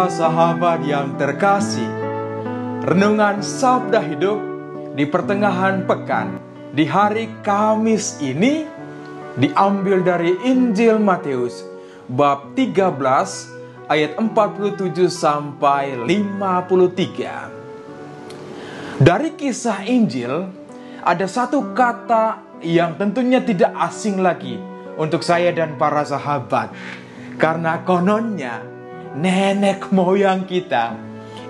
para sahabat yang terkasih, renungan Sabda Hidup di pertengahan pekan di hari Kamis ini diambil dari Injil Matius bab 13 ayat 47 sampai 53. Dari kisah Injil ada satu kata yang tentunya tidak asing lagi untuk saya dan para sahabat, karena kononnya nenek moyang kita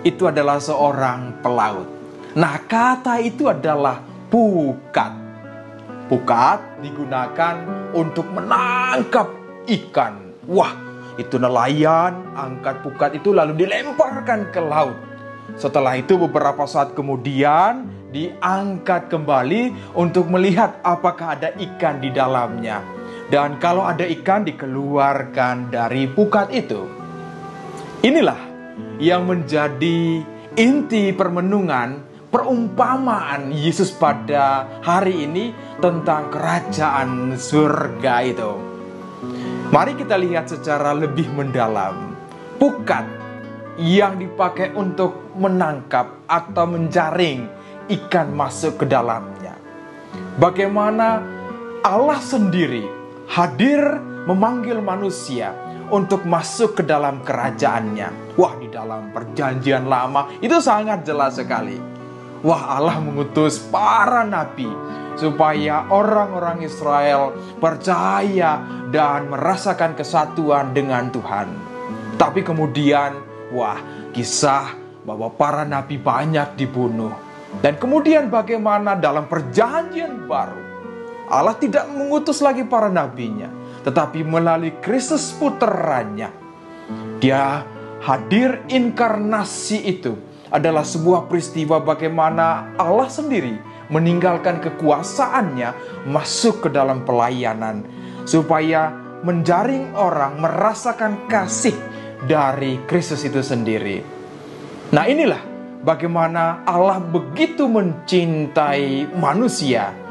itu adalah seorang pelaut. Nah, kata itu adalah pukat. Pukat digunakan untuk menangkap ikan. Wah, itu nelayan angkat pukat itu lalu dilemparkan ke laut. Setelah itu beberapa saat kemudian diangkat kembali untuk melihat apakah ada ikan di dalamnya. Dan kalau ada ikan dikeluarkan dari pukat itu. Inilah yang menjadi inti permenungan, perumpamaan Yesus pada hari ini tentang kerajaan surga itu. Mari kita lihat secara lebih mendalam. Pukat yang dipakai untuk menangkap atau menjaring ikan masuk ke dalamnya. Bagaimana Allah sendiri hadir memanggil manusia untuk masuk ke dalam kerajaannya. Wah, di dalam perjanjian lama itu sangat jelas sekali. Wah, Allah mengutus para nabi supaya orang-orang Israel percaya dan merasakan kesatuan dengan Tuhan. Tapi kemudian, wah, kisah bahwa para nabi banyak dibunuh. Dan kemudian bagaimana dalam perjanjian baru Allah tidak mengutus lagi para nabinya, tetapi melalui Kristus puteranya. Dia hadir, inkarnasi itu adalah sebuah peristiwa bagaimana Allah sendiri meninggalkan kekuasaannya masuk ke dalam pelayanan, supaya menjaring orang merasakan kasih dari Kristus itu sendiri. Nah, inilah bagaimana Allah begitu mencintai manusia.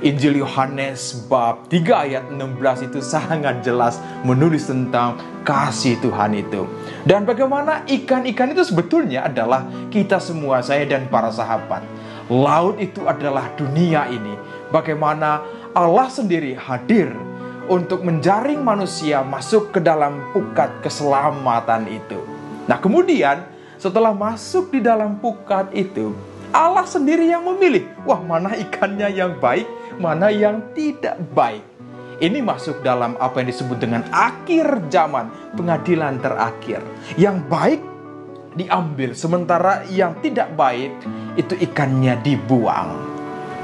Injil Yohanes bab 3 ayat 16 itu sangat jelas menulis tentang kasih Tuhan itu. Dan bagaimana ikan-ikan itu sebetulnya adalah kita semua, saya dan para sahabat. Laut itu adalah dunia ini. Bagaimana Allah sendiri hadir untuk menjaring manusia masuk ke dalam pukat keselamatan itu. Nah, kemudian setelah masuk di dalam pukat itu, Allah sendiri yang memilih, wah, mana ikannya yang baik, mana yang tidak baik. Ini masuk dalam apa yang disebut dengan akhir zaman, pengadilan terakhir. Yang baik diambil, sementara yang tidak baik itu ikannya dibuang.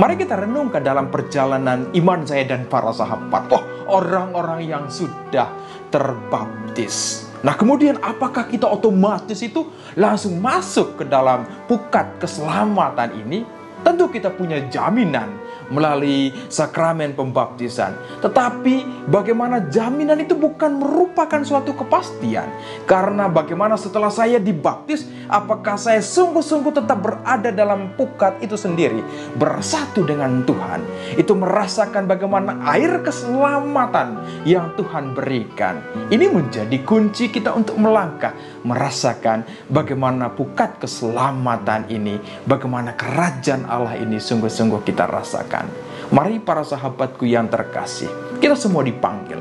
Mari kita renungkan dalam perjalanan iman saya dan para sahabat. Oh, orang-orang yang sudah terbaptis. Nah, kemudian apakah kita otomatis itu langsung masuk ke dalam pukat keselamatan ini? Tentu kita punya jaminan melalui sakramen pembaptisan. Tetapi bagaimana jaminan itu bukan merupakan suatu kepastian. Karena bagaimana setelah saya dibaptis, apakah saya sungguh-sungguh tetap berada dalam pukat itu sendiri, bersatu dengan Tuhan. Itu merasakan bagaimana air keselamatan yang Tuhan berikan. Ini menjadi kunci kita untuk melangkah, merasakan bagaimana pukat keselamatan ini, bagaimana kerajaan Allah ini sungguh-sungguh kita rasakan. Mari para sahabatku yang terkasih, kita semua dipanggil.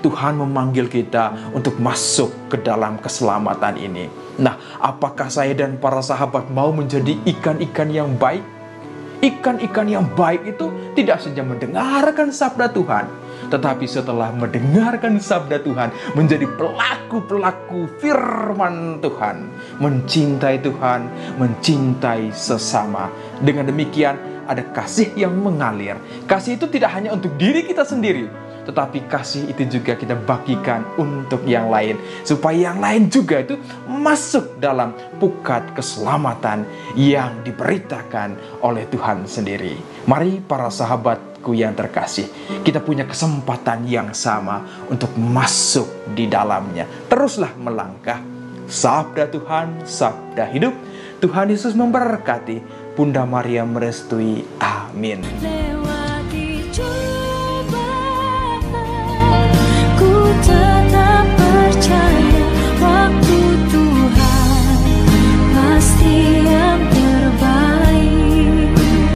Tuhan memanggil kita untuk masuk ke dalam keselamatan ini. Nah, apakah saya dan para sahabat mau menjadi ikan-ikan yang baik? Ikan-ikan yang baik itu tidak saja mendengarkan sabda Tuhan, tetapi setelah mendengarkan sabda Tuhan menjadi pelaku-pelaku firman Tuhan, mencintai Tuhan, mencintai sesama. Dengan demikian ada kasih yang mengalir. Kasih itu tidak hanya untuk diri kita sendiri, tetapi kasih itu juga kita bagikan untuk yang lain, supaya yang lain juga itu masuk dalam pukat keselamatan yang diberitakan oleh Tuhan sendiri. Mari para sahabatku yang terkasih, kita punya kesempatan yang sama untuk masuk di dalamnya. Teruslah melangkah. Sabda Tuhan, sabda hidup. Tuhan Yesus memberkati. Bunda Maria merestui. Amin.